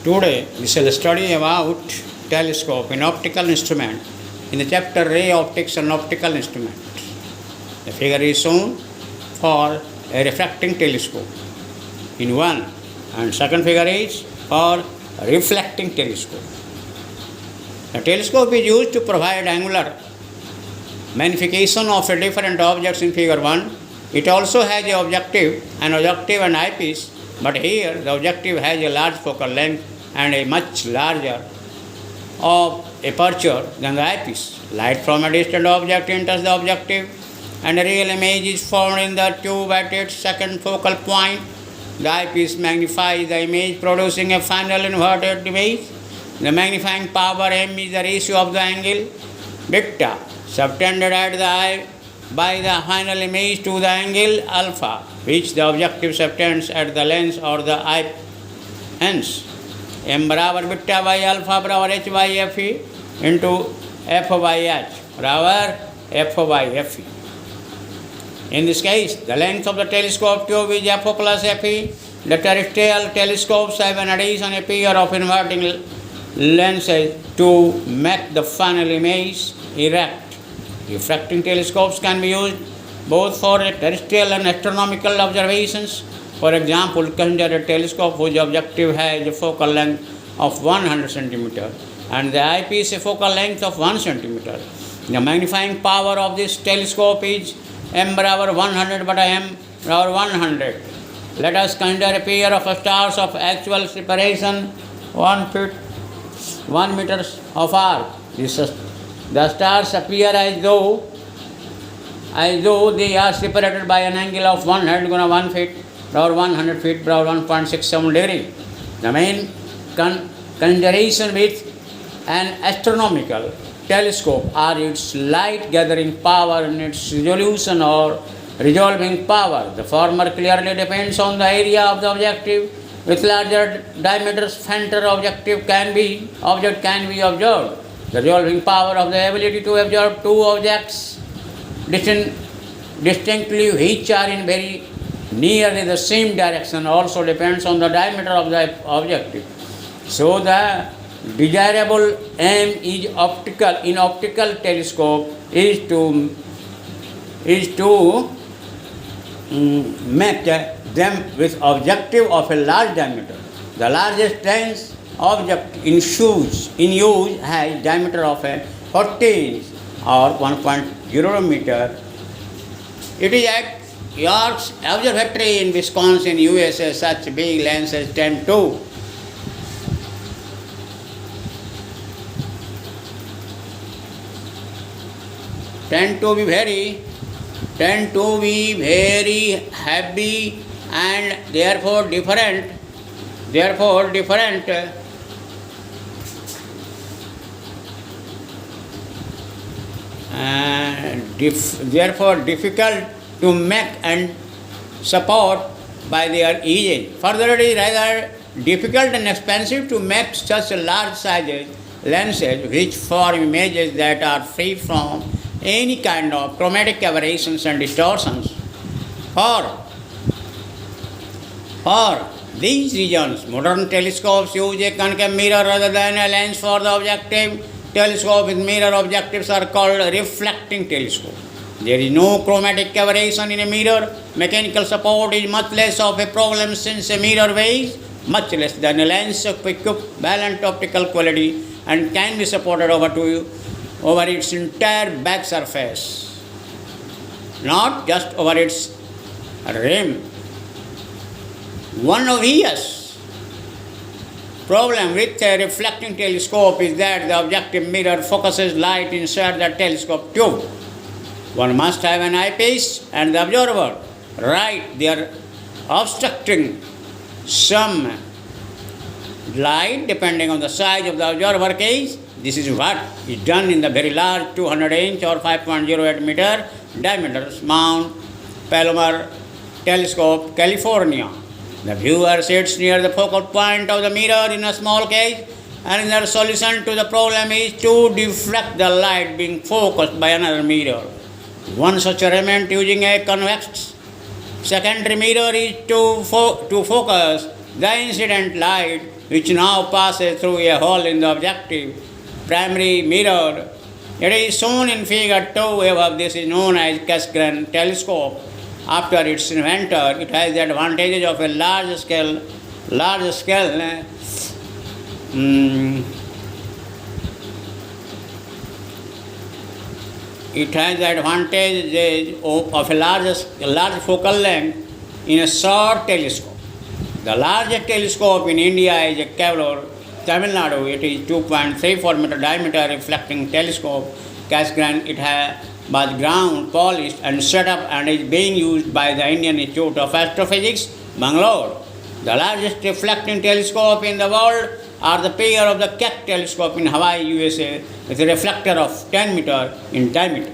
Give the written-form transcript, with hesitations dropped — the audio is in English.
Today we shall study about telescope in optical instrument in the chapter Ray Optics and Optical Instrument. The figure is shown for a refracting telescope in one, and second figure is for a reflecting telescope. The telescope is used to provide angular magnification of the different objects in figure 1. It also has an objective and eyepiece, but here the objective has a large focal length and a much larger of aperture than the eyepiece. Light from a distant object enters the objective and a real image is formed in the tube at its second focal point. The eyepiece magnifies the image, producing a final inverted image. The magnifying power m is the ratio of the angle beta subtended at the eye by the final image to the angle alpha, which the objective subtends at the lens or the eye. Hence, m बराबर beta by alpha बराबर h by fe into f by h बराबर f by fe. In this case, the length of the telescope tube is f plus fe. The terrestrial telescopes have an addition a pair of inverting lenses to make the final image erect. Refracting telescopes can be used both for terrestrial and astronomical observations. For example, consider a telescope whose objective has a focal length of 100 cm and the eyepiece a focal length of 1 cm. The magnifying power of this telescope is m बराबर 100 बटा m बराबर 100. Let us consider a pair of stars of actual separation 1 meter of arc. The stars appear as though they are separated by an angle of 100 Guna 1 feet or 100 feet or 1.67 degree. The main consideration with an astronomical telescope are its light gathering power and its resolution or resolving power. The former clearly depends on the area of the objective. With larger diameters, fainter object can be observed. The resolving power of the ability to observe two objects distinctly which are in very nearly the same direction also depends on the diameter of the objective. So the desirable aim is in optical telescope is to make them with objective of a large diameter. The largest lens object in use has diameter of a 40 inch or 1.0 meter. It is at York's Observatory in Wisconsin, USA. Such big lenses tend to be very heavy and therefore difficult to make and support by their usage. Further, it is rather difficult and expensive to make such large sized lenses which form images that are free from any kind of chromatic aberrations and distortions. For these reasons, modern telescopes use a concave mirror rather than a lens for the objective. Telescopes with mirror objectives are called reflecting telescopes. There is no chromatic aberration in a mirror. Mechanical support is much less of a problem since a mirror weighs much less than a lens of equivalent optical quality and can be supported over its entire back surface, not just over its rim. One obvious problem with a reflecting telescope is that the objective mirror focuses light inside the telescope tube. One must have an eyepiece and the observer right there obstructing some light depending on the size of the observer case. This is what is done in the very large 200 inch or 5.08 meter diameter Mount Palomar Telescope, California. The viewer sits near the focal point of the mirror in a small case, and the solution to the problem is to deflect the light being focused by another mirror. One such arrangement using a convex secondary mirror is to focus the incident light which now passes through a hole in the objective primary mirror. It is shown in figure 2 above. This is known as Cassegrain telescope. After its inventor, it has the advantages of a large scale. It has the advantage of a large focal length in a short telescope. The largest telescope in India is a Kavlur, Tamil Nadu. It is 2.34 meter diameter reflecting telescope. Cassegrain. It was ground, polished and set up and is being used by the Indian Institute of Astrophysics, Bangalore. The largest reflecting telescope in the world are the pair of the Keck telescope in Hawaii, USA, with a reflector of 10 meter in diameter.